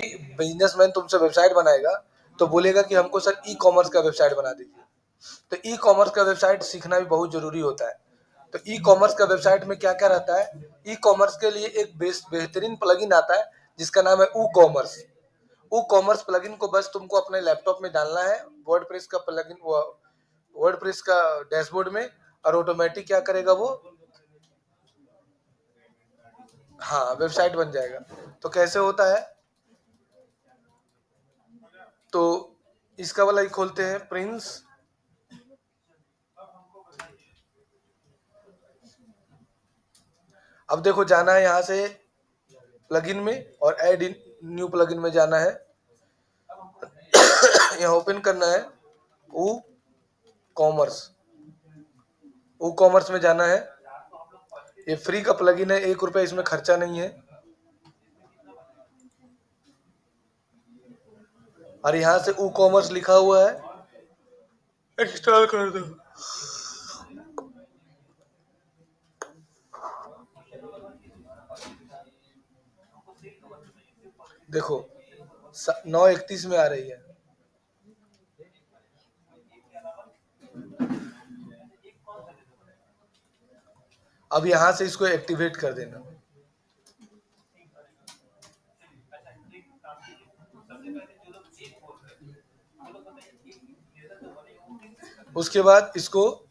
Businessman तुमसे website बनाएगा तो बोलेगा कि हमको सर ई कॉमर्स का वेबसाइट बना दीजिए। तो ई कॉमर्स का वेबसाइट सीखना भी बहुत जरूरी होता है। तो ई कॉमर्स का वेबसाइट में क्या क्या रहता है, ई कॉमर्स के लिए एक बेहतरीन प्लगइन आता है जिसका नाम है ऊ कॉमर्स। ऊ कॉमर्स प्लगइन को बस तुमको अपने लैपटॉप में डालना है, वर्डप्रेस का प्लगइन, वर्डप्रेस का डैशबोर्ड में, और ऑटोमेटिक क्या करेगा वो, हाँ, वेबसाइट बन जाएगा। तो कैसे होता है, तो इसका वाला ही खोलते हैं, प्रिंस। अब देखो जाना है यहाँ से प्लगइन में और ऐड इन न्यू प्लगइन में जाना है। यहाँ ओपन करना है ऊ कॉमर्स, ऊ कॉमर्स में जाना है। ये फ्री का प्लगइन है, 1 रुपया इसमें खर्चा नहीं है। और यहाँ से ऊ कॉमर्स लिखा हुआ है, इंस्टॉल कर दो। देखो 9:31 में आ रही है। अब यहाँ से इसको एक्टिवेट कर देना। उसके बाद इसको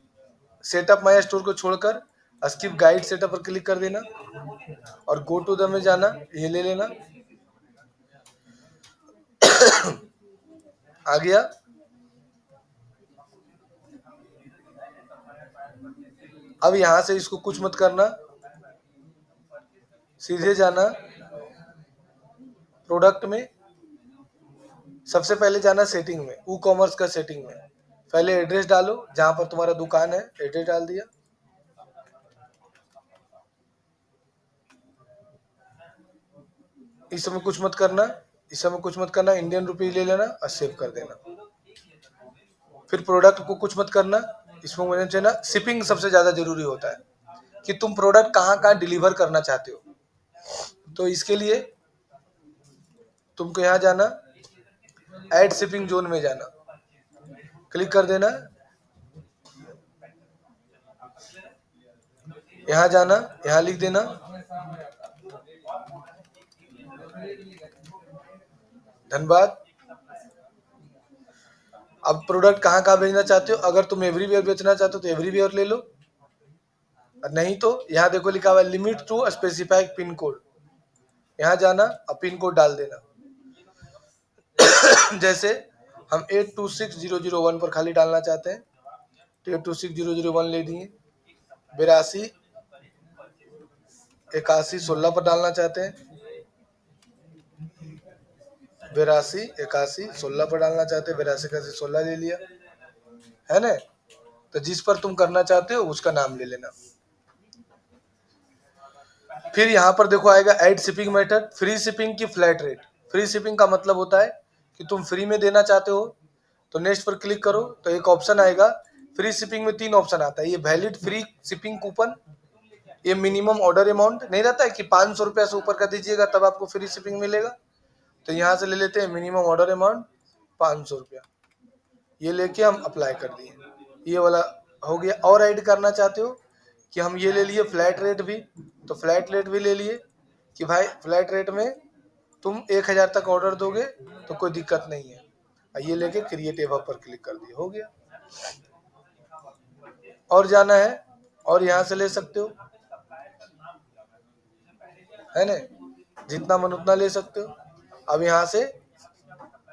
सेटअप माय स्टोर को छोड़कर स्किप गाइड सेटअप पर क्लिक कर देना और गो टू द में जाना, ये ले लेना। आ गया। अब यहां से इसको कुछ मत करना, सीधे जाना प्रोडक्ट में, सबसे पहले जाना सेटिंग में, ई कॉमर्स का सेटिंग में। पहले एड्रेस डालो जहां पर तुम्हारा दुकान है, एड्रेस डाल दिया। इस समय कुछ मत करना, इस समय कुछ मत करना, इंडियन रुपीज ले लेना और सेव कर देना। फिर प्रोडक्ट को कुछ मत करना, इसमें मुझे चाहिए ना, शिपिंग सबसे ज्यादा जरूरी होता है कि तुम प्रोडक्ट कहाँ कहाँ डिलीवर करना चाहते हो। तो इसके लिए तुमको यहाँ जाना, ऐड शिपिंग जोन में जाना, क्लिक कर देना। यहाँ जाना, यहाँ लिख देना धन्यवाद। अब प्रोडक्ट कहाँ कहाँ भेजना चाहते हो, अगर तुम एवरीवेयर बेचना चाहते हो तो एवरीवेयर ले लो, नहीं तो यहाँ देखो लिखा हुआ है limit to specified pin code, यहाँ जाना और पिन कोड डाल देना। जैसे हम 826001 पर खाली डालना चाहते हैं तो 826001 ले दिए। 828116 पर डालना चाहते हैं, 828116 पर डालना चाहते हैं, 828116 ले लिया, है ना। तो जिस पर तुम करना चाहते हो उसका नाम ले लेना। फिर यहाँ पर देखो आएगा add shipping method, free shipping की फ्लैट रेट। फ्री शिपिंग का मतलब होता है कि तुम फ्री में देना चाहते हो, तो नेक्स्ट पर क्लिक करो तो एक ऑप्शन आएगा। फ्री शिपिंग में 3 ऑप्शन आता है, ये वैलिड फ्री शिपिंग कूपन, ये मिनिमम ऑर्डर अमाउंट नहीं रहता है कि 500 रुपया से ऊपर का दीजिएगा तब आपको फ्री शिपिंग मिलेगा। तो यहाँ से ले लेते हैं मिनिमम ऑर्डर अमाउंट 500 रुपया, ये लेके हम अप्लाई कर दिए, ये वाला हो गया। और ऐड करना चाहते हो कि हम ये ले लिए फ्लैट रेट भी, तो फ्लैट रेट भी ले लिए कि भाई फ्लैट रेट में तुम 1000 तक ऑर्डर दोगे तो कोई दिक्कत नहीं है, ये लेके क्रिएट एब पर क्लिक कर दिए, हो गया। और जाना है और यहाँ से ले सकते हो, है ना, जितना मन उतना ले सकते हो। अब यहाँ से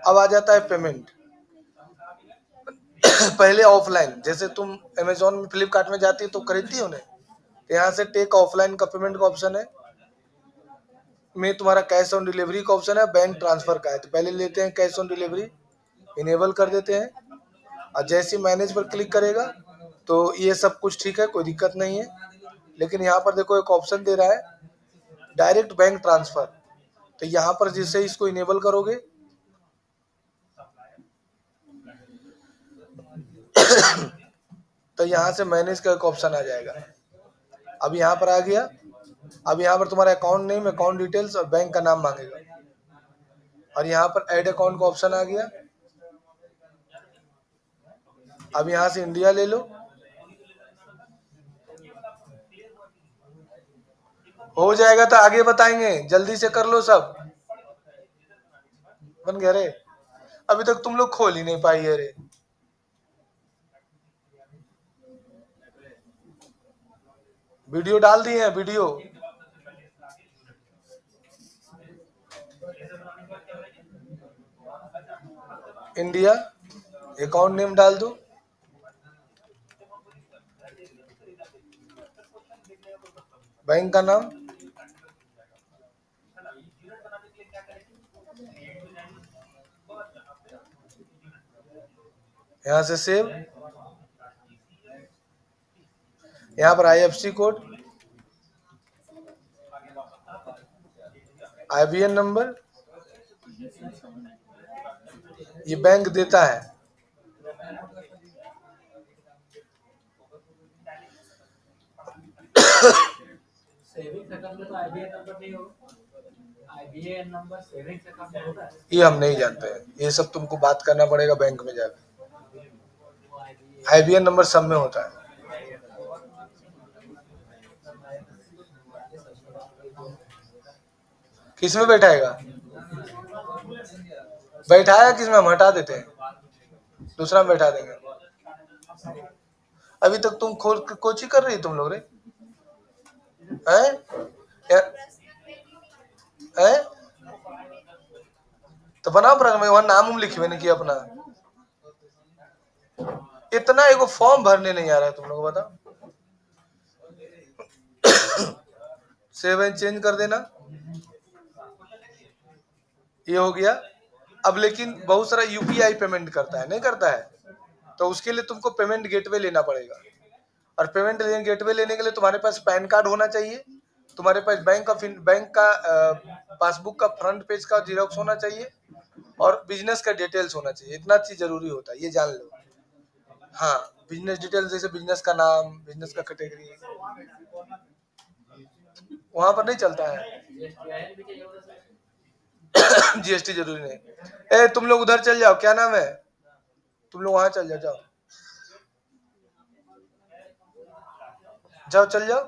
अब आ जाता है पेमेंट। पहले ऑफलाइन, जैसे तुम अमेजोन में फ्लिपकार्ट में जाती है तो खरीदती हो ना, तो यहाँ से टेक ऑफलाइन का पेमेंट का ऑप्शन है, में तुम्हारा कैश ऑन डिलीवरी का ऑप्शन है, बैंक ट्रांसफर का है। तो पहले लेते हैं कैश ऑन डिलीवरी, इनेबल कर देते हैं, और जैसे मैनेज पर क्लिक करेगा तो ये सब कुछ ठीक है, कोई दिक्कत नहीं है। लेकिन यहाँ पर देखो एक ऑप्शन दे रहा है डायरेक्ट बैंक ट्रांसफर, तो यहाँ पर जिससे इसको इनेबल करोगे तो यहाँ से मैनेज का एक ऑप्शन आ जाएगा। अब यहाँ पर आ गया। अब यहाँ पर तुम्हारा अकाउंट नेम, अकाउंट डिटेल्स और बैंक का नाम मांगेगा, और यहाँ पर ऐड अकाउंट का ऑप्शन आ गया। अब यहाँ से इंडिया ले लो, हो जाएगा तो आगे बताएंगे, जल्दी से कर लो सब। बन गया रे, अभी तक तुम लोग खोल ही नहीं पाई है रे। वीडियो डाल दिए हैं वीडियो। इंडिया, अकाउंट नेम डाल दो, बैंक का नाम, यहाँ से सेव, यहाँ पर IFSC कोड, IBN नंबर, ये बैंक देता है। ये हम नहीं जानते हैं, ये सब तुमको बात करना पड़ेगा बैंक में जाकर। IBN नंबर सब में होता है। किस में बैठाएगा, बैठाया किस में, हम हटा देते हैं, दूसरा में बैठा देंगे। अभी तक तुम खोल कोची कर रही तुम लोग रे, हैं? हैं? तो बनाओ प्रश्न में, वहां नाम लिखे मैंने किया अपना। इतना एगो फॉर्म भरने नहीं आ रहा है तुम लोग, बताओ। सेव एंड चेंज कर देना, ये हो गया। अब लेकिन बहुत सारा UPI पेमेंट करता है, नहीं करता है, तो उसके लिए तुमको पेमेंट गेटवे लेना पड़ेगा। और पेमेंट गेटवे लेने के लिए तुम्हारे पास पैन कार्ड होना चाहिए, तुम्हारे पास बैंक का पासबुक का फ्रंट पेज का जीरोक्स होना चाहिए, और बिजनेस का डिटेल्स होना चाहिए। इतना चीज जरूरी होता है, ये जान लो। हाँ, बिजनेस डिटेल्स जैसे बिजनेस का नाम, बिजनेस का कैटेगरी, वहां पर नहीं चलता है। GST जरूरी नहीं। तुम लोग उधर चल जाओ, क्या नाम है, तुम लोग वहां चल जाओ, जाओ जाओ, चल जाओ।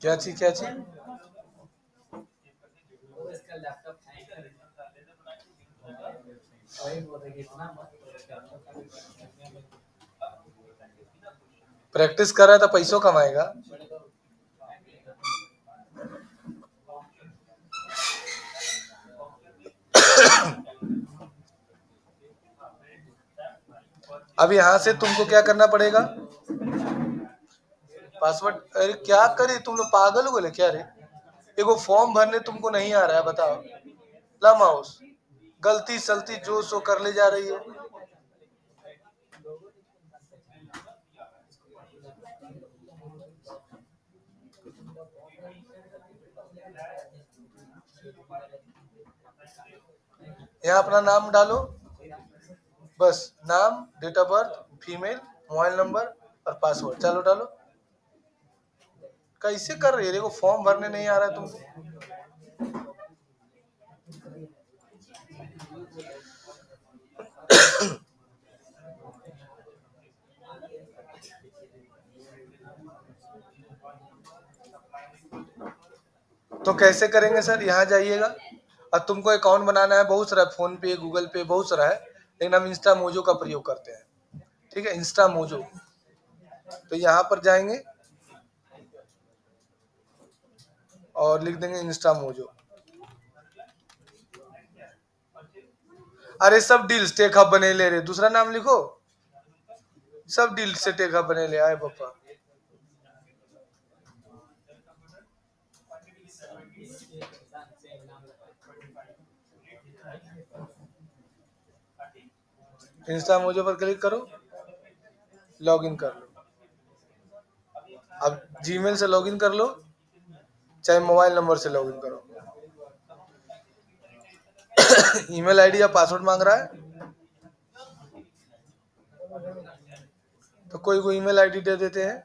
क्या चीज, क्या चीज? प्रैक्टिस कर रहा था, पैसों कमाएगा। अब यहाँ से तुमको क्या करना पड़ेगा, पासवर्ड। अरे क्या करे तुम लोग, पागल हो गए क्या रे? एगो फॉर्म भरने तुमको नहीं आ रहा है, बताओ। ला माउस, गलती सलती जो सो कर ले जा रही है। यहाँ अपना नाम डालो, बस नाम, date of birth, female, mobile number और पासवर्ड, चलो डालो। कैसे कर रही है, देखो फॉर्म भरने नहीं आ रहा है तुमको। तो कैसे करेंगे सर, यहाँ जाइएगा, और तुमको अकाउंट बनाना है, बहुत सारा, फोन पे, गूगल पे, बहुत सारा है, लेकिन हम इंस्टा मोजो का प्रयोग करते हैं। ठीक है, इंस्टा मोजो। तो यहाँ पर जाएंगे और लिख देंगे इंस्टा मोजो। अरे सब डील्स टेक हब बने ले रहे, दूसरा नाम लिखो, सब डील से टेक हब बने ले आए पापा। इंस्टा मोजो पर क्लिक करो, लॉगिन कर लो। अब जीमेल से लॉगिन कर लो, चाहे मोबाइल नंबर से लॉगिन करो। ईमेल आईडी या पासवर्ड मांग रहा है, तो कोई कोई ईमेल आईडी दे देते हैं।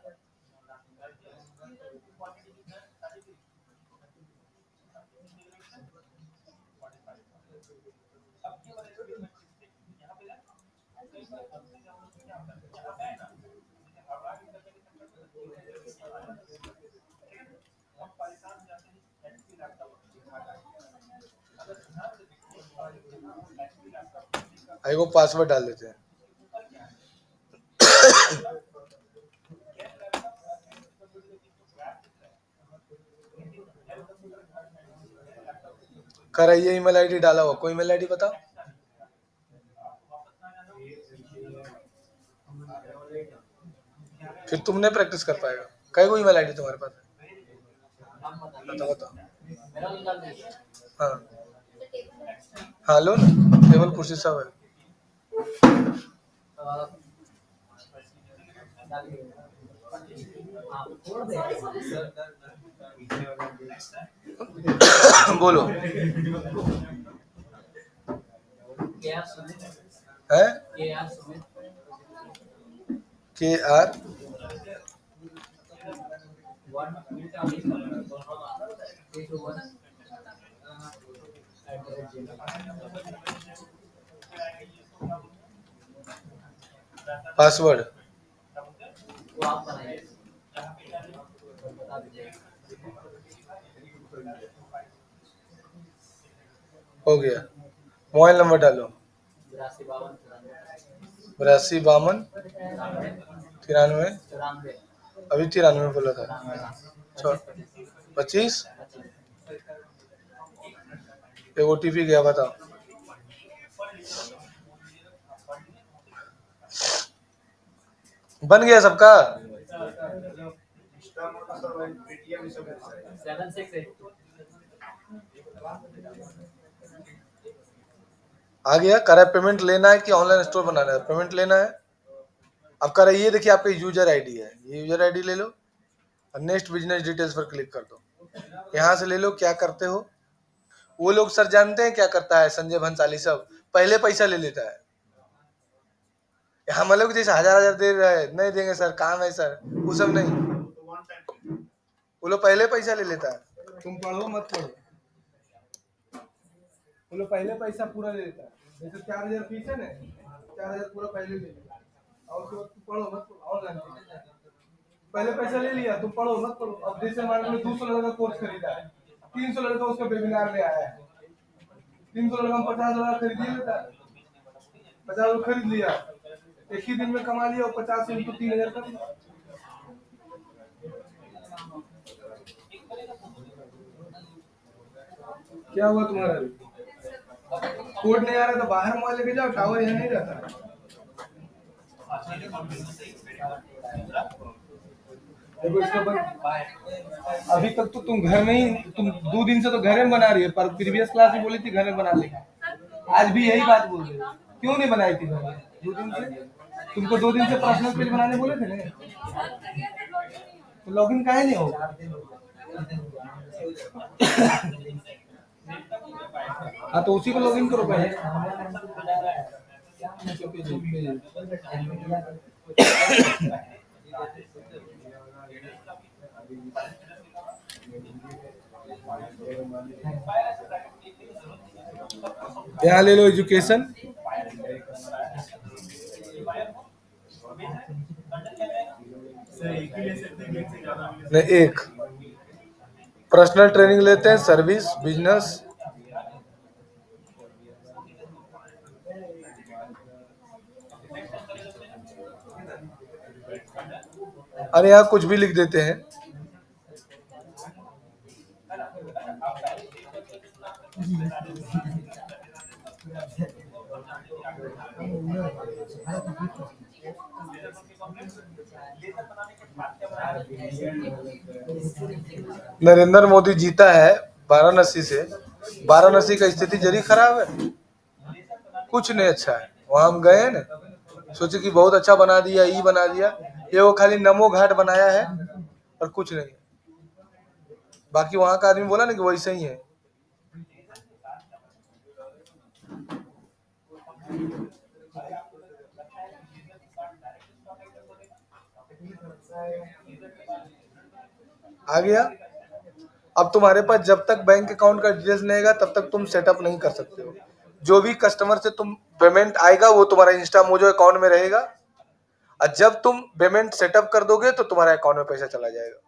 आई वो पासवर्ड डाल देते हैं। कर ये ईमेल आईडी डाला हुआ, कोई ईमेल आईडी बताओ। फिर तुम नहीं प्रैक्टिस कर पाएगा। कई को ईमेल आईडी तुम्हारे पास है? बताओ बताओ। हाँ हाँ लो ना, टेबल कुर्सी सब है। बोलो है KR पासवर्ड हो गया। मोबाइल नंबर डालो 8252 93 अभी 93 बोला था। 25 एक OTP गया, बताओ। बन गया सबका। आ गया। करा पेमेंट लेना है कि ऑनलाइन स्टोर बनाना है? पेमेंट लेना है। अब करा ये देखिए आपका यूजर आईडी है, ये यूजर आईडी ले लो और नेक्स्ट बिजनेस डिटेल्स पर क्लिक कर दो। यहाँ से ले लो क्या करते हो। वो लोग सर जानते हैं क्या करता है संजय भंसाली, सब पहले पैसा ले लेता है। हम लोग जैसे हजार दे रहे हैं, नहीं देंगे सर, काम है सर, वो सब नहीं। वो लोग पहले पैसा ले लेता है। तुम पढ़ो मत पढ़ो, वो लोग पहले पैसा पूरा ले लेता है। जैसे 4000 फीस है ना, 4000 पूरा पहले ले लेता है और उसके बाद तुम पढ़ो मत पढ़ो, ऑनलाइन पहले पैसा ले लिया, तुम पढ़ो मत पढ़ो। अब जैसे मान लो 200 लड़का कोर्स खरीदा है, 300 लड़का उसका वेबिनार में आया है, 300 लड़का $50 खरीद लेता है, 50 खरीद लिया, एक ही दिन में कमा लिया और 50 से इनको 3000 कर लिया। क्या हुआ तुम्हारा? कोड नहीं आ रहा तो बाहर मोबाइल लेके जाओ, टावर यहाँ नहीं रहता है। देखो इसका अभी तक तो तुम घर में ही, तुम 2 दिन से तो घर में बना रही है, पर प्रीवियस क्लास में बोली थी घर में बना लेगा। आज भी यही बात बोल रही है, क्यों नहीं बनाई थी 2 दिन से? तुमको 2 दिन से पर्सनल पेज बनाने बोले थे ना, तो लॉगिन काहे नहीं होगा? हाँ तो उसी को लॉगिन करो पहले। यहाँ ले लो एजुकेशन, नहीं एक पर्सनल ट्रेनिंग लेते हैं, सर्विस, बिजनेस, अरे यहाँ कुछ भी लिख देते हैं। नरेंद्र मोदी जीता है वाराणसी से। वाराणसी का स्थिति जरी खराब है, कुछ नहीं अच्छा है। वहां हम गए ना, सोचे कि बहुत अच्छा बना दिया, ये बना दिया, ये वो खाली नमो घाट बनाया है और कुछ नहीं। बाकी वहां का आदमी बोला ना कि वैसे ही है। आ गया। अब तुम्हारे पास जब तक बैंक अकाउंट का डिटेल्स नहीं आएगा तब तक तुम सेटअप नहीं कर सकते हो। जो भी कस्टमर से तुम पेमेंट आएगा वो तुम्हारा इंस्टा मोजो अकाउंट में रहेगा, और जब तुम पेमेंट सेटअप कर दोगे तो तुम्हारे अकाउंट में पैसा चला जाएगा।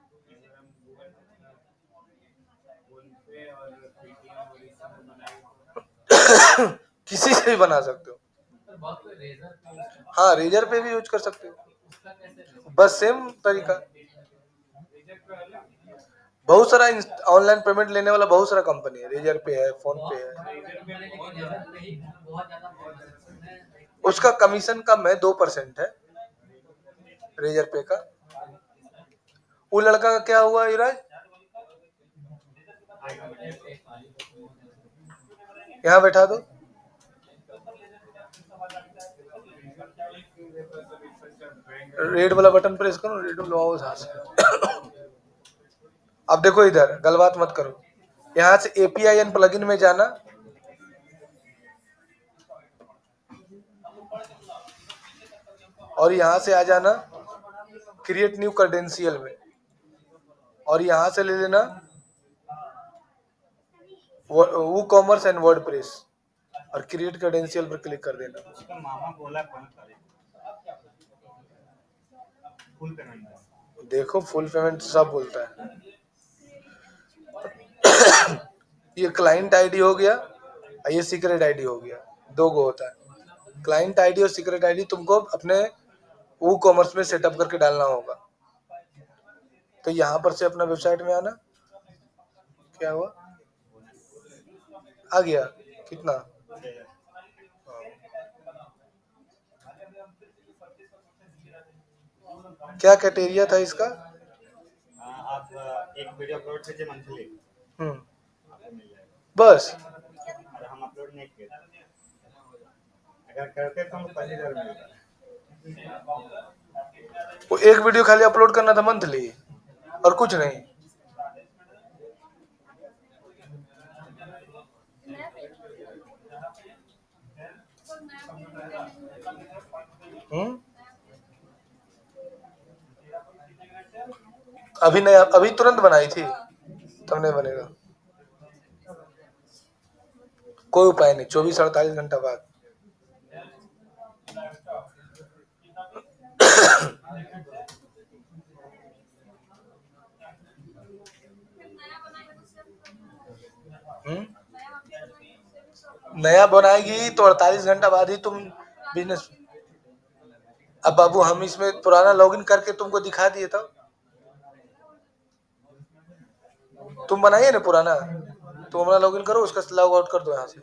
किसी से भी बना सकते हो। हाँ, रेजर पे भी यूज कर सकते हो, बस सेम तरीका। बहुत सारा ऑनलाइन पेमेंट लेने वाला बहुत सारा कंपनी है, रेजर पे है, फोन पे है। उसका कमीशन कम है, 2% है रेजर पे का। वो लड़का का क्या हुआ युवराज? यहाँ बैठा दो। रेड वाला बटन प्रेस करो, रेड वाला से। अब देखो इधर गलबात मत करो, यहाँ से एपीआई एंड प्लगइन में जाना, और यहाँ से आ जाना क्रिएट न्यू क्रेडेंशियल में, और यहाँ से ले लेना वो कॉमर्स एंड वर्डप्रेस, और क्रिएट क्रेडेंशियल पर क्लिक कर देना। उसका मामा बोला फुल पेमेंट, देखो फुल पेमेंट सब बोलता है। ये क्लाइंट आईडी हो गया, ये सीक्रेट आईडी हो गया, दो गो होता है। क्लाइंट आईडी और सीक्रेट आईडी तुमको अपने वो कॉमर्स में सेटअप करके डालना होगा। तो यहाँ पर से अपना वेबसाइट में आना। क्या हुआ? आ गया कितना? क्या क्राइटेरिया था इसका? आप एक वीडियो अपलोड कीजिए मंथली, बस। हम अपलोड नहीं किए, अगर करते तो 5000 मिलता। वो एक वीडियो खाली अपलोड करना था मंथली, और कुछ नहीं। अभी नहीं, अभी तुरंत बनाई थी, तब नहीं बनेगा। कोई उपाय नहीं, 24-48 घंटा बाद। नया बनाएगी तो 48 घंटा बाद ही तुम बिजनेस। अब बाबू हम इसमें पुराना लॉगिन करके तुमको दिखा दिए, तब तुम बनाइए ना पुराना, तुम अपना लॉगिन करो, उसका लॉग आउट कर दो यहाँ से।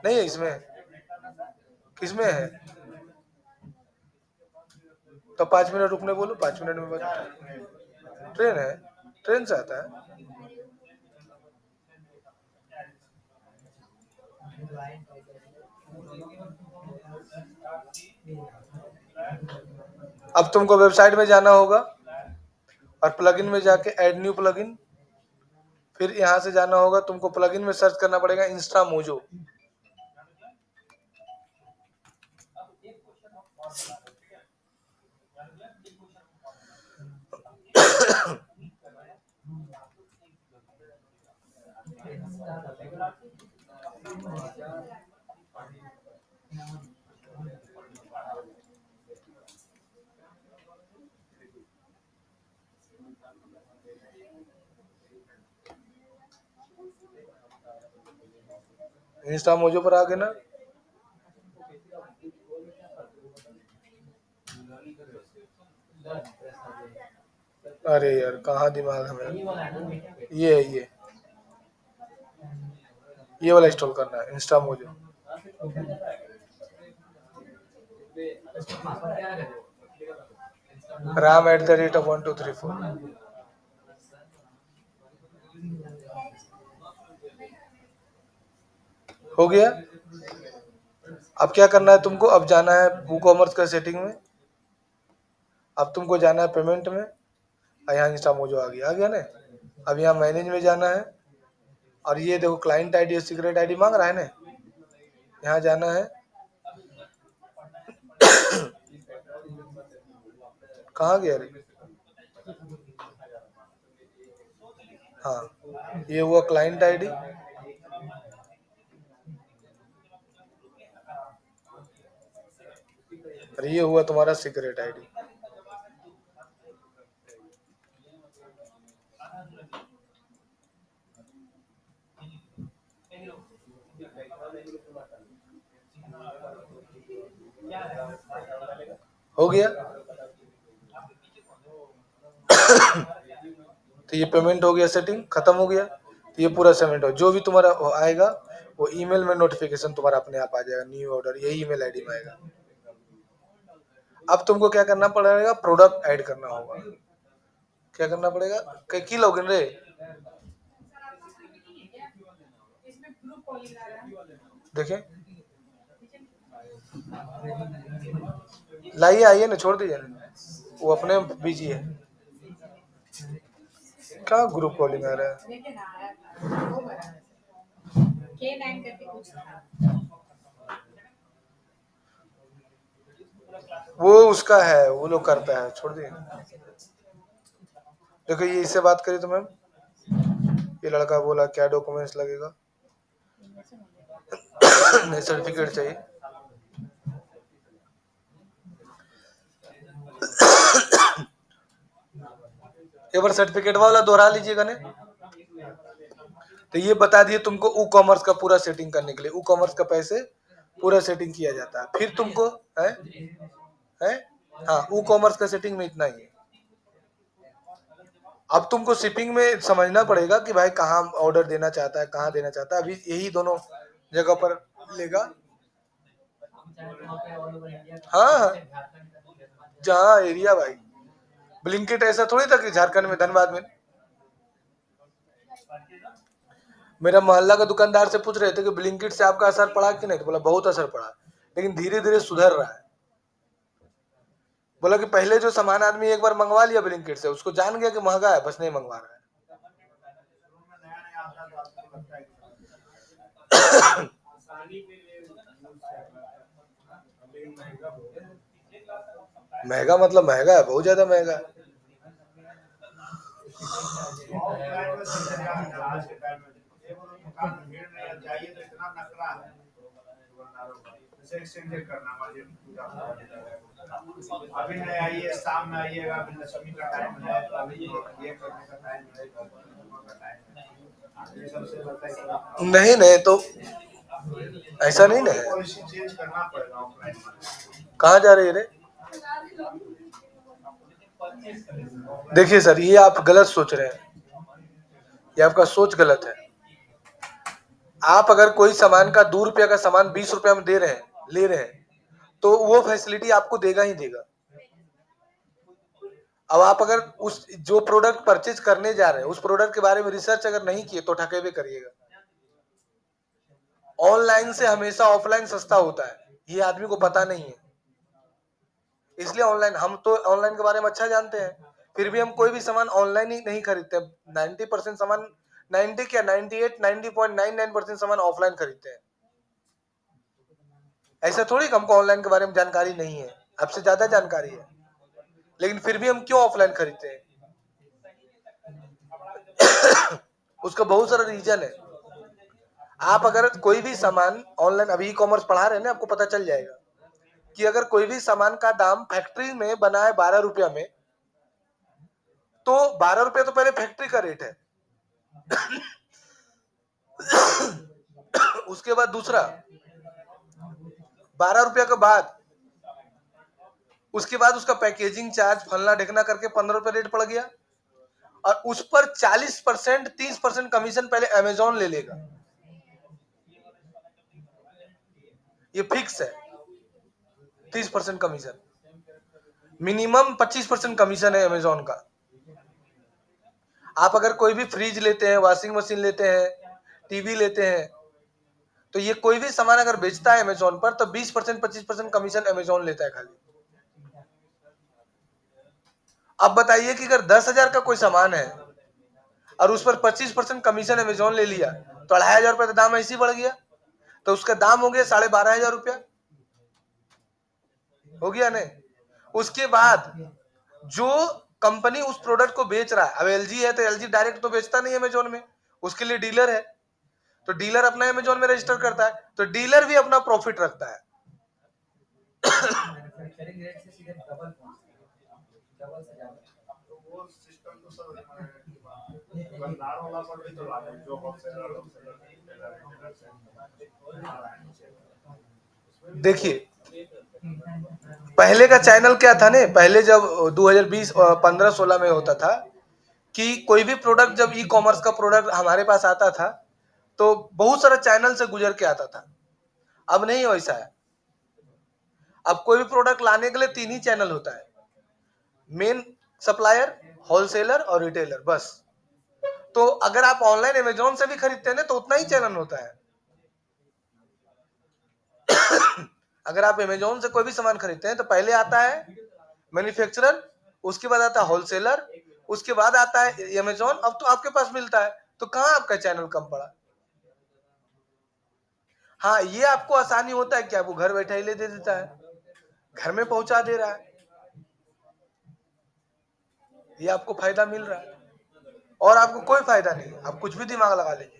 नहीं है इसमें, किसमें है? तो 5 मिनट रुकने बोलो, 5 मिनट में बता। ट्रेन है, ट्रेन से आता है। अब तुमको वेबसाइट में जाना होगा, और प्लगइन में जाके ऐड न्यू प्लगइन, फिर यहाँ से जाना होगा तुमको, प्लगइन में सर्च करना पड़ेगा इंस्टा मोजो। इंस्टा मोजो पर आ गए ना। अरे यार कहाँ दिमाग हमें, ये है ये वाला इंस्टॉल करना है, इंस्टा मोजो। ram@123 4 हो गया। अब क्या करना है तुमको? अब जाना है वूकॉमर्स का सेटिंग में, अब तुमको जाना है पेमेंट में, और यहाँ इंस्टा मोजो आ गया ना। अब यहाँ मैनेज में जाना है, और ये देखो क्लाइंट आईडी और सीक्रेट आईडी मांग रहा है ना, यहाँ जाना है। कहाँ गया रे? हाँ, ये हुआ क्लाइंट आईडी। और ये हुआ तुम्हारा सीक्रेट आईडी। हो गया। तो ये पेमेंट हो गया, सेटिंग खत्म हो गया। तो ये पूरा सेटलमेंट हो, जो भी तुम्हारा आएगा वो ईमेल में नोटिफिकेशन तुम्हारा अपने आप आ जाएगा, न्यू ऑर्डर यही ईमेल आईडी में आएगा। अब तुमको क्या करना पड़ेगा, प्रोडक्ट ऐड करना होगा। क्या करना पड़ेगा, की लॉगिन रे? देखें, लाइए, आइए ना, छोड़ दीजिए ना, वो अपने बिजी है। क्या ग्रुप कॉलिंग आ रहा है? वो उसका है, वो लोग करता है, छोड़ दिए। देखो ये इससे बात करी तो मैम, ये लड़का बोला क्या डॉक्यूमेंट्स लगेगा? नहीं, सर्टिफिकेट चाहिए। एक बार सर्टिफिकेट वाला दोहरा लीजिएगा ने। तो ये बता दिए तुमको ई कॉमर्स का पूरा सेटिंग करने के लिए, ई कॉमर्स का पैसे पूरा सेटिंग किया जाता है। फिर तुमको है हाँ, ई कॉमर्स का सेटिंग में इतना ही है। अब तुमको शिपिंग में समझना पड़ेगा कि भाई कहाँ ऑर्डर देना चाहता है, कहाँ देना चाहता है। अभी यही दोनों जगह पर लेगा। हाँ, जहाँ एरिया भाई, ब्लिंकिट ऐसा थोड़ी था कि झारखंड में, धनबाद में। मेरा मोहल्ला का दुकानदार से पूछ रहे थे कि ब्लिंकिट से आपका असर पड़ा कि नहीं, तो बोला बहुत असर पड़ा, लेकिन धीरे धीरे सुधर रहा है। बोला कि पहले जो सामान आदमी एक बार मंगवा लिया ब्लिंकिट से, उसको जान गया कि महंगा है, बस नहीं मंगवा रहा है। महंगा मतलब महंगा है, बहुत ज्यादा महंगा है। अभी नहीं आइए, शाम में आइएगा, अभी दशमी का टाइम है, तो अभी ये करने का टाइम है। नहीं नहीं, तो ऐसा नहीं ना है। पॉलिसी चेंज करना पड़ेगा ऑफलाइन में। कहाँ जा रही है रे? देखिए सर, ये आप गलत सोच रहे हैं, ये आपका सोच गलत है। आप अगर कोई सामान का 2 रुपया का सामान 20 रुपया में दे रहे हैं, ले रहे हैं, तो वो फैसिलिटी आपको देगा ही देगा। अब आप अगर उस जो प्रोडक्ट परचेज करने जा रहे हैं, उस प्रोडक्ट के बारे में रिसर्च अगर नहीं किए तो ठकेबे करिएगा। ऑनलाइन से हमेशा ऑफलाइन सस्ता होता है, ये आदमी को पता नहीं है। इसलिए ऑनलाइन, हम तो ऑनलाइन के बारे में अच्छा जानते हैं, फिर भी हम कोई भी सामान ऑनलाइन ही नहीं खरीदते। 90% सामान, 90 क्या 98, 90.99% सामान ऑफलाइन खरीदते हैं। ऐसा थोड़ी कि हमको ऑनलाइन के बारे में जानकारी नहीं है, आपसे ज्यादा जानकारी है, लेकिन फिर भी हम क्यों ऑफलाइन खरीदते हैं? उसका बहुत सारा रीजन है। आप अगर कोई भी सामान ऑनलाइन, अभी ई कॉमर्स पढ़ा रहे हैं ना, आपको पता चल जाएगा कि अगर कोई भी सामान का दाम फैक्ट्री में बना है 12 रुपया में, तो 12 रुपया तो पहले फैक्ट्री का रेट है। उसके बाद दूसरा 12 रुपया के बाद, उसके बाद उसका पैकेजिंग चार्ज फलना ढेकना करके 15 रुपया रेट पड़ गया, और उस पर 40% 30% कमीशन पहले अमेजोन ले लेगा। ये फिक्स है, 30% कमीशन, मिनिमम 25% कमीशन है अमेजोन का। आप अगर कोई भी फ्रिज लेते हैं, वॉशिंग मशीन लेते हैं, टीवी लेते हैं, तो ये कोई भी सामान अगर बेचता है अमेजोन पर, तो 20% 25% कमीशन अमेजोन लेता है खाली। अब बताइए कि अगर 10,000 का कोई सामान है और उस पर 25% कमीशन अमेजोन ले लिया, तो 2,500 रुपया का दाम ऐसे ही बढ़ गया, तो उसका दाम हो गया 12,500 रुपया, हो गया नहीं? उसके बाद जो कंपनी उस प्रोडक्ट को बेच रहा है, अब एलजी है तो एलजी डायरेक्ट तो बेचता नहीं अमेजोन में, उसके लिए डीलर है, तो डीलर अपना अमेजोन में रजिस्टर करता है, तो डीलर भी अपना प्रॉफिट रखता है। मैन्युफैक्चरिंग रेट से सीधे डबल डबल से ज्यादा तो वो सिस्टम तो सब दुकानदार वाला पर भी तो लागू जो होलसेलर देखिए पहले का चैनल क्या था ने, पहले जब 2020 15-16 में होता था कि कोई भी प्रोडक्ट जब ई कॉमर्स का प्रोडक्ट हमारे पास आता था तो बहुत सारा चैनल से गुजर के आता था। अब नहीं वैसा है, अब कोई भी प्रोडक्ट लाने के लिए 3 ही चैनल होता है, मेन सप्लायर, होलसेलर और रिटेलर, बस। तो अगर आप ऑनलाइन अमेजोन से भी खरीदते हैं ना तो उतना ही चैनल होता है। अगर आप अमेजोन से कोई भी सामान खरीदते हैं तो पहले आता है मैन्युफैक्चरर, उसके बाद आता है होलसेलर, उसके बाद आता है अमेजोन, अब तो आपके पास मिलता है, तो कहां आपका चैनल कम पड़ा। हाँ ये आपको आसानी होता है कि आपको घर बैठे ही ले दे देता है, घर में पहुंचा दे रहा है, ये आपको फायदा मिल रहा है और आपको कोई फायदा नहीं, आप कुछ भी दिमाग लगा लीजिए।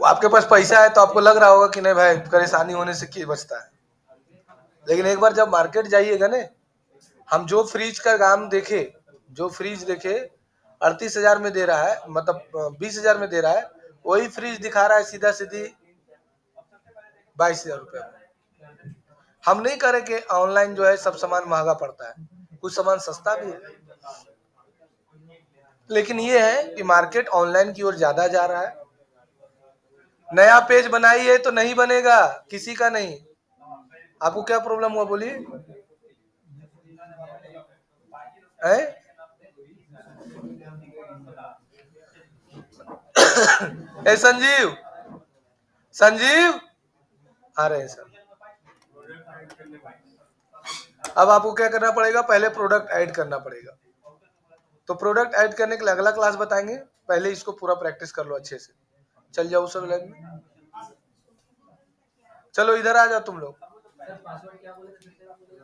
आपके पास पैसा है तो आपको लग रहा होगा कि नहीं भाई परेशानी होने से क्या बचता है, लेकिन एक बार जब मार्केट जाइएगा ना, हम जो फ्रिज का दाम देखे, जो फ्रिज देखे 38,000 में दे रहा है, मतलब 20,000 में दे रहा है, वही फ्रिज दिखा रहा है सीधा सीधी 22,000 रुपये। हम नहीं करें कि ऑनलाइन जो है सब सामान महंगा पड़ता है, कुछ सामान सस्ता भी है, लेकिन ये है कि मार्केट ऑनलाइन की ओर ज्यादा जा रहा है। नया पेज बनाइए तो नहीं बनेगा, किसी का नहीं। आपको क्या प्रॉब्लम हुआ बोलिए? ए संजीव, संजीव आ रहे हैं सर। अब आपको क्या करना पड़ेगा, पहले प्रोडक्ट ऐड करना पड़ेगा। तो प्रोडक्ट ऐड करने के लिए अगला क्लास बताएंगे, पहले इसको पूरा प्रैक्टिस कर लो अच्छे से। चल जाओ सब लाइन में, चलो इधर आ जाओ तुम लोग।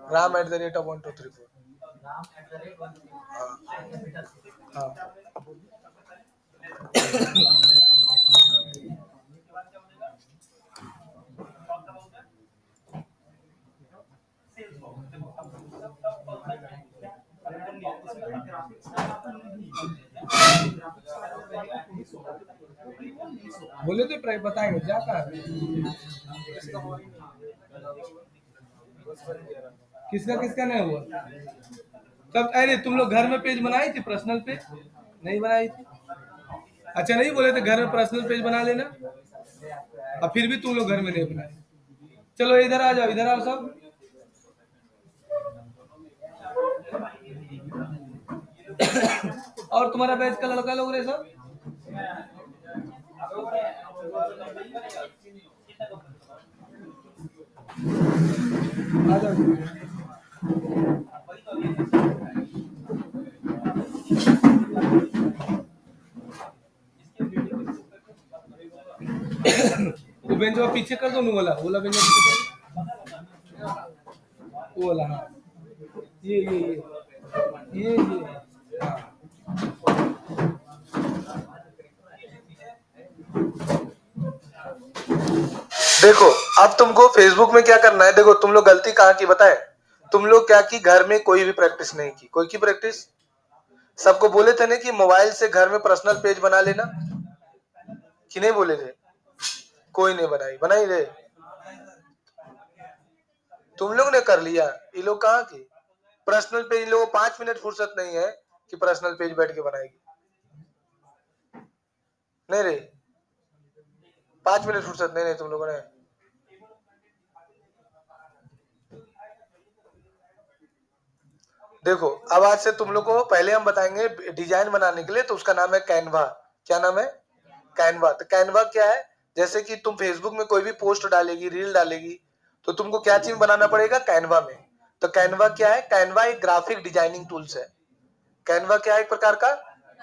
ram@1234। हाँ हाँ बोले तो बताएंगे जाता है। किसका किसका नहीं हुआ? तब अरे तुम लोग घर में पेज बनाई थी, पर्सनल पेज नहीं बनाई थी? अच्छा नहीं बोले थे घर में पर्सनल पेज बना लेना, और फिर भी तुम लोग घर में नहीं बनाए। चलो इधर आ जाओ, इधर आओ सब। और तुम्हारा बैच का लड़का लोग रहे सब आ जाओ। वो बेंच पीछे कर दो, बोला बेंच पीछे कर, वो वाला हाँ, ये हाँ। देखो अब तुमको फेसबुक में क्या करना है, देखो तुम लोग गलती कहाँ की बताएं, तुम लोग क्या की घर में कोई भी प्रैक्टिस नहीं की, कोई की प्रैक्टिस, सबको बोले थे ना कि मोबाइल से घर में पर्सनल पेज बना लेना, कि नहीं बोले थे? कोई नहीं बनाई, बनाई रे तुम लोग ने कर लिया, ये लोग कहाँ की पर्सनल पेज, इन लोगों को 5 मिनट फुर्सत नहीं है कि पर्सनल पेज बैठ के बनाएगी, नहीं रे 5 मिनट फुर्सत नहीं तुम लोगों ने। देखो अब आज से तुम लोग को पहले हम बताएंगे डिजाइन बनाने के लिए, तो उसका नाम है कैनवा। क्या नाम है? कैनवा। तो कैनवा क्या है, जैसे कि तुम फेसबुक में कोई भी पोस्ट डालेगी, रील डालेगी, तो तुमको क्या चीज बनाना पड़ेगा कैनवा में। तो कैनवा क्या है? कैनवा एक ग्राफिक डिजाइनिंग टूल्स है। कैनवा क्या है? एक प्रकार का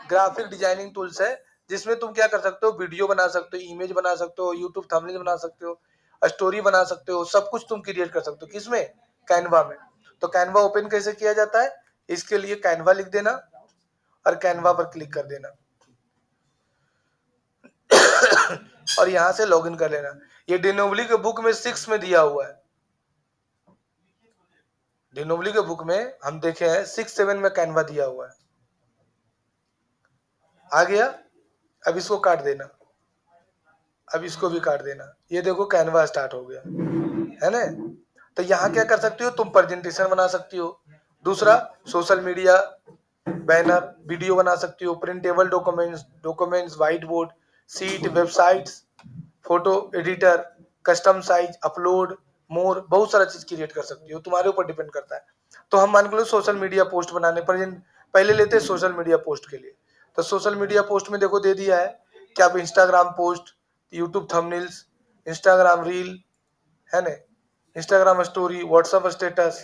ग्राफिक डिजाइनिंग टूल्स है जिसमें तुम क्या कर सकते हो, वीडियो बना सकते हो, इमेज बना सकते हो, यूट्यूब थंबनेल बना सकते हो, स्टोरी बना सकते हो, सब कुछ तुम क्रिएट कर सकते हो। किसमें? कैनवा में। तो कैनवा ओपन कैसे किया जाता है? इसके लिए कैनवा लिख देना और कैनवा पर क्लिक कर देना और यहां से लॉगिन कर लेना। ये डिनोबली के बुक में 6 में दिया हुआ है। डिनोबली के बुक में हम देखे हैं 6-7 में कैनवा दिया हुआ है। आ गया? अब इसको काट देना, अब इसको भी काट देना। ये देखो कैनवा स्टार्ट हो गया है ना। तो यहाँ क्या कर सकती हो तुम? प्रेजेंटेशन बना सकती हो। दूसरा, सोशल मीडिया बैनर वीडियो बना सकती हो, printable documents, white board, sheet, websites, photo editor, custom size, upload, more, बहुत सारा चीज क्रिएट कर सकती हो। तुम्हारे ऊपर डिपेंड करता है। तो हम मान लो सोशल मीडिया पोस्ट बनाने पर पहले लेते हैं सोशल मीडिया पोस्ट के लिए। तो सोशल मीडिया पोस्ट में देखो दे दिया है कि आप Instagram post, YouTube thumbnails, Instagram reel, है ना, Instagram story, WhatsApp status,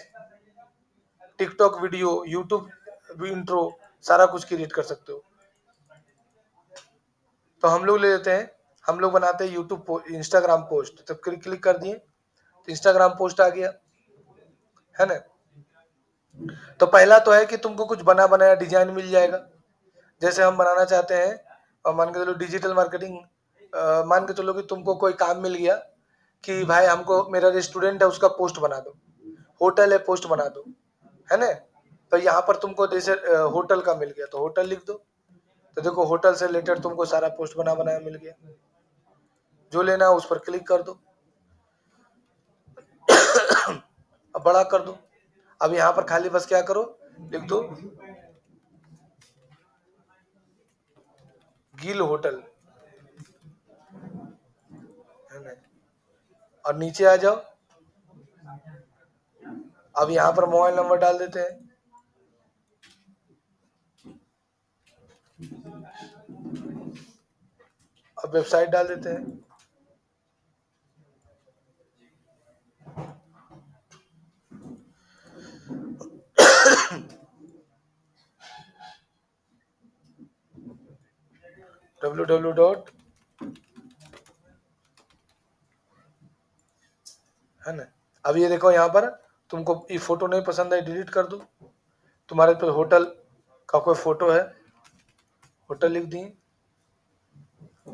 TikTok video, YouTube intro, सारा कुछ क्रिएट कर सकते हो। तो हम लोग ले लेते हैं, हम लोग बनाते हैं यूट्यूब इंस्टाग्राम पोस्ट। तो क्लिक कर दिए तो इंस्टाग्राम पोस्ट आ गया, है ना। तो पहला तो है कि तुमको कुछ बना बनाया डिजाइन मिल जाएगा। जैसे हम बनाना चाहते हैं, और मान के चलो डिजिटल मार्केटिंग, मान के चलो कि तुमको कोई काम मिल गया कि भाई हमको मेरा रेस्टोरेंट है उसका पोस्ट बना दो, होटल है पोस्ट बना दो, है ना। तो यहाँ पर तुमको जैसे होटल का मिल गया तो होटल लिख दो। तो देखो होटल से रिलेटेड तुमको सारा पोस्ट बना बनाया मिल गया। जो लेना है उस पर क्लिक कर दो, अब बड़ा कर दो। अब यहाँ पर खाली बस क्या करो, लिख दो गिल होटल, है ना, और नीचे आ जाओ। अब यहाँ पर मोबाइल नंबर डाल देते हैं, अब वेबसाइट डाल देते हैं। www. है ना। अब ये देखो यहाँ पर तुमको ये फोटो नहीं पसंद है, डिलीट कर दो। तुम्हारे पे होटल का कोई फोटो है, होटल लिख दिए,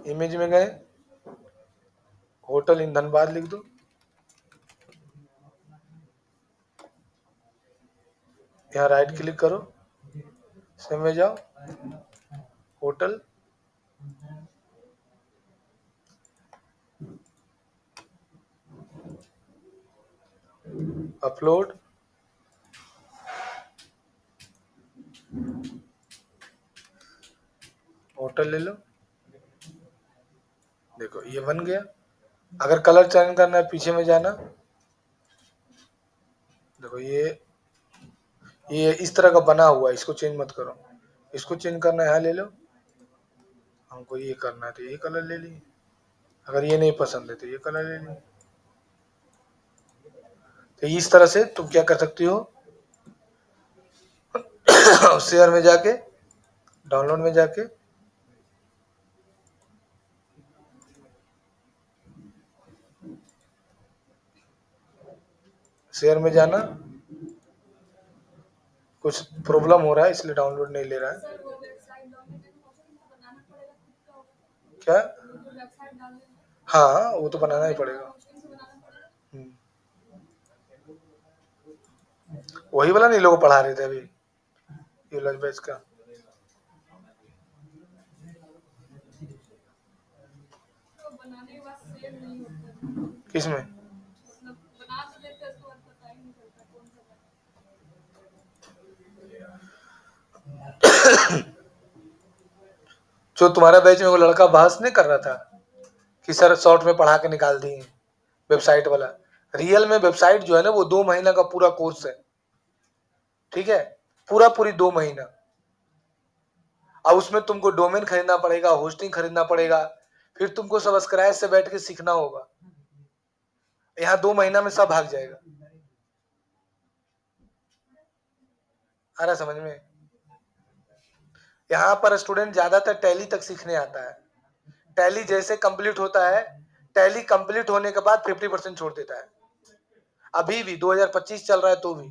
इमेज में गए, होटल इन धनबाद लिख दो, यहाँ राइट क्लिक करो, सेव में जाओ, होटल, अपलोड, होटल ले लो। देखो ये बन गया। अगर कलर चेंज करना है पीछे में जाना, देखो ये इस तरह का बना हुआ है, इसको चेंज मत करो। इसको चेंज करना है यहाँ ले लो, हमको ये करना है तो ये कलर ले ली। अगर ये नहीं पसंद है तो ये कलर ले ली। तो इस तरह से तुम क्या कर सकती हो, शेयर में जाके, डाउनलोड में जाके, शेयर में जाना, कुछ प्रॉब्लम हो रहा है इसलिए डाउनलोड नहीं ले रहा है। क्या? हाँ वो तो बनाना ही पड़ेगा। वही वाला नहीं लोग पढ़ा रहे थे अभी यूलर बैच का। किसमें? जो तुम्हारा बैच में वो लड़का बहस नहीं कर रहा था कि सर शॉर्ट में पढ़ा के निकाल दिए वेबसाइट वाला। रियल में वेबसाइट जो है ना वो 2 महीना का पूरा कोर्स है, ठीक है, पूरी 2 महीना। अब उसमें तुमको डोमेन खरीदना पड़ेगा, होस्टिंग खरीदना पड़ेगा, फिर तुमको सब स्क्रैच से बैठ के सीखना होगा। यहाँ 2 महीना में सब भाग जाएगा। आ रहा समझ में? यहाँ पर स्टूडेंट ज्यादातर टैली तक सीखने आता है। टैली जैसे कंप्लीट होता है, टैली कंप्लीट होने के बाद 50% छोड़ देता है। अभी भी 2025 चल रहा है तो भी।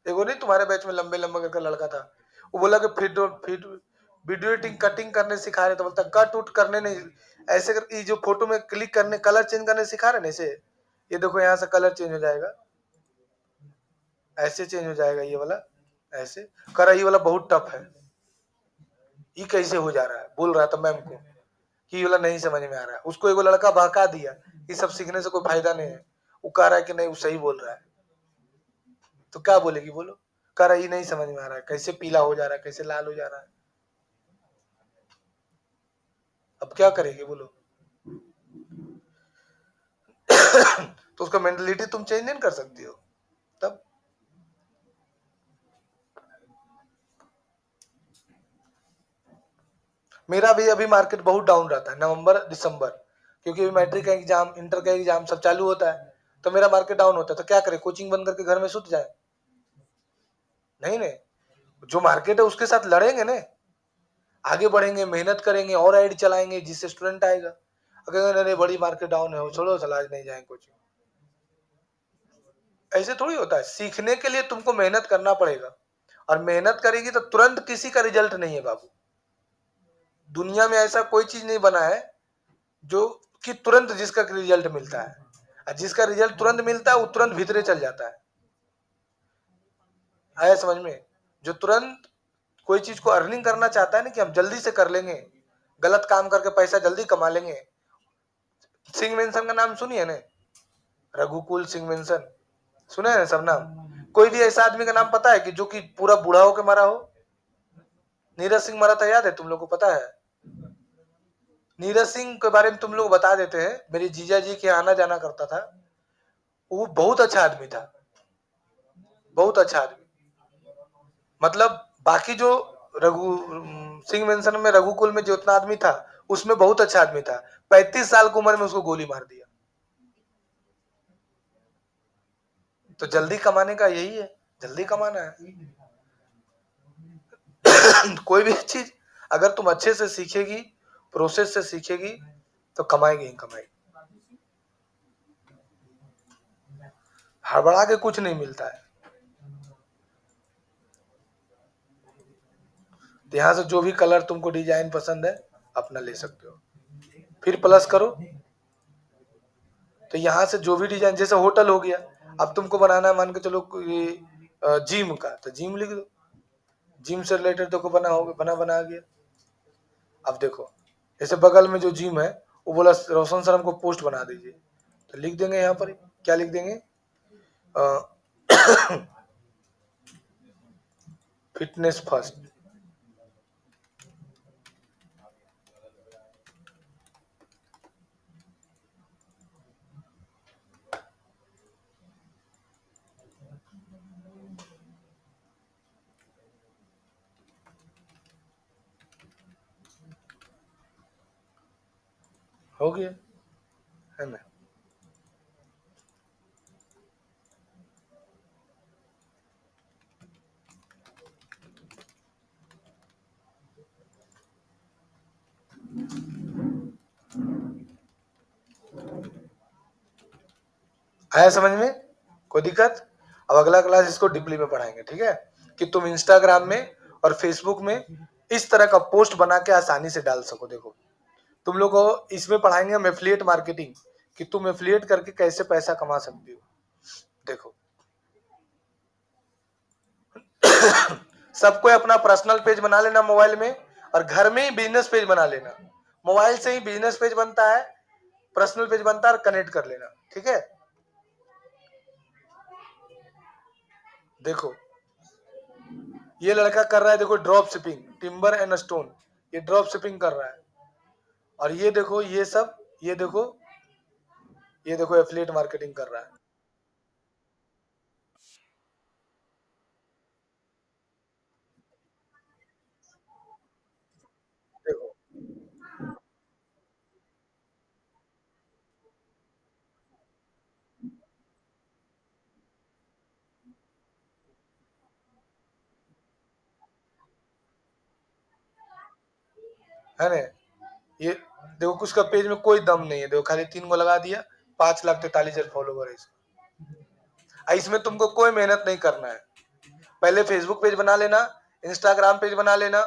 देखो नहीं तुम्हारे बैच में लंबे लंबे करके लड़का था, वो बोला कि फिर वीडियो एडिटिंग कटिंग करने सिखा रहे, तो बोलता कट उट करने नहीं, ऐसे कर, ये जो फोटो में क्लिक करने कलर चेंज करने सिखा रहे ना, ऐसे ये देखो यहाँ से कलर चेंज हो जाएगा, ऐसे चेंज हो जाएगा ये वाला, ऐसे कर, ये वाला बहुत टफ है, ये कैसे हो जा रहा है, बोल रहा था मैम को कि ये वाला नहीं समझ में आ रहा है। उसको एक लड़का बहका दिया, ये सब सीखने से कोई फायदा नहीं है, वो कह रहा है कि नहीं वो सही बोल रहा है, तो क्या बोलेगी बोलो, कह रहा ये नहीं समझ में आ रहा है, कैसे पीला हो जा रहा है, कैसे लाल हो जा रहा है, अब क्या करेगी बोलो। तो उसका मेंटलिटी तुम चेंज नहीं कर सकती हो। तब मेरा भी अभी मार्केट बहुत डाउन रहता है नवंबर दिसंबर, क्योंकि अभी मैट्रिक का एग्जाम, इंटर का एग्जाम सब चालू होता है, तो मेरा मार्केट डाउन होता है, तो क्या करें, कोचिंग बंद करके घर में सुत जाए? नहीं नहीं, जो मार्केट है उसके साथ लड़ेंगे ना, आगे बढ़ेंगे, मेहनत करेंगे और ऐड चलाएंगे जिससे स्टूडेंट आएगा। अगर नहीं बड़ी मार्केट डाउन है, छोड़ो चला नहीं जाए कोचिंग, ऐसे थोड़ी होता है। सीखने के लिए तुमको मेहनत करना पड़ेगा, और मेहनत करेगी तो तुरंत किसी का रिजल्ट नहीं है बाबू। दुनिया में ऐसा कोई चीज नहीं बना है जो कि तुरंत जिसका रिजल्ट मिलता है, और जिसका रिजल्ट तुरंत मिलता है वो तुरंत भीतरे चल जाता है। आया समझ में? जो तुरंत कोई चीज को अर्निंग करना चाहता है ना, कि हम जल्दी से कर लेंगे, गलत काम करके पैसा जल्दी कमा लेंगे। सिंह मेंशन का नाम सुनिए ना, रघुकुल सिंह मेंशन, सुना है ना सब नाम? कोई भी ऐसा आदमी का नाम पता है कि जो कि पूरा बूढ़ा होकर मरा हो? नीरज सिंह मरा था, याद है तुम लोग को? पता है? नीरज सिंह के बारे में तुम लोग बता देते हैं, मेरी जीजा जी के आना जाना करता था, वो बहुत अच्छा आदमी था, बहुत अच्छा आदमी। मतलब बाकी जो रघु सिंह मेंशन में रघुकुल में जो उतना आदमी था, उसमें बहुत अच्छा आदमी था। 35 साल की उम्र में उसको गोली मार दिया। तो जल्दी कमाने का यही है, जल्दी कमाना है। कोई भी चीज अगर तुम अच्छे से सीखेगी, प्रोसेस से सीखेगी, तो कमाएगी ही कमाएगी। हड़बड़ा के कुछ नहीं मिलता है। तो यहाँ से जो भी कलर तुमको डिजाइन पसंद है अपना ले सकते हो, फिर प्लस करो। तो यहाँ से जो भी डिजाइन, जैसे होटल हो गया, अब तुमको बनाना है मान के चलो ये जिम का, तो जिम लिख दो, जिम से रिलेटेड देखो बना होगा, बना बना गया। अब देखो जैसे बगल में जो जिम है, वो बोला रोशन सर हमको पोस्ट बना दीजिए, तो लिख देंगे यहाँ पर, क्या लिख देंगे, फिटनेस फर्स्ट। हो गया है ना? आया समझ में? कोई दिक्कत? अब अगला क्लास इसको डीपली में पढ़ाएंगे, ठीक है, कि तुम इंस्टाग्राम में और फेसबुक में इस तरह का पोस्ट बना के आसानी से डाल सको। देखो तुम लोग को इसमें पढ़ाएंगे हम एफिलिएट मार्केटिंग, कि तुम एफिलिएट करके कैसे पैसा कमा सकती हो। देखो सबको अपना पर्सनल पेज बना लेना मोबाइल में, और घर में ही बिजनेस पेज बना लेना। मोबाइल से ही बिजनेस पेज बनता है, पर्सनल पेज बनता है, और कनेक्ट कर लेना, ठीक है। देखो ये लड़का कर रहा है, देखो drop shipping, timber and stone, ये ड्रॉप शिपिंग कर रहा है। और ये देखो ये सब, ये देखो, ये देखो एफिलिएट मार्केटिंग कर रहा है। देखो है ना। ये देखो उसका पेज में कोई दम नहीं है, देखो खाली 3 को लगा दिया, 5,43,000 फॉलोवर है इसमें। इसमें तुमको कोई मेहनत नहीं करना है। पहले फेसबुक पेज बना लेना, इंस्टाग्राम पेज बना लेना,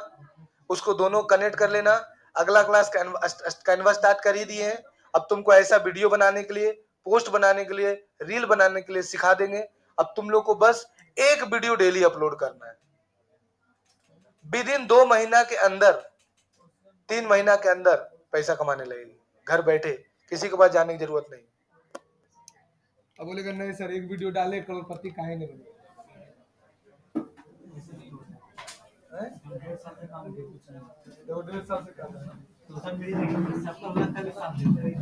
उसको दोनों कनेक्ट कर लेना। अगला क्लास कैनवा स्टार्ट कर ही दिए हैं। अब तुमको ऐसा वीडियो बनाने के लिए, पोस्ट बनाने के लिए, रील बनाने के लिए सिखा देंगे। अब तुम लोग को बस एक वीडियो डेली अपलोड करना है। विद इन 2 महीना के अंदर, 3 महीना के अंदर पैसा कमाने लगेगी, घर बैठे, किसी के पास जाने की जरूरत नहीं। अब बोलेगा नहीं सर, एक वीडियो डाले करोड़पति काहे नहीं बने? हैं? 1.5 साल से काम किया कुछ नहीं। 1.5 साल से काम है। सोशल मीडिया में सबका अलग का भी काम देते हैं।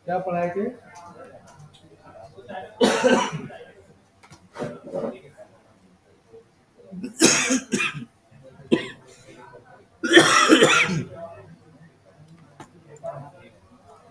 क्या पढ़ाई के?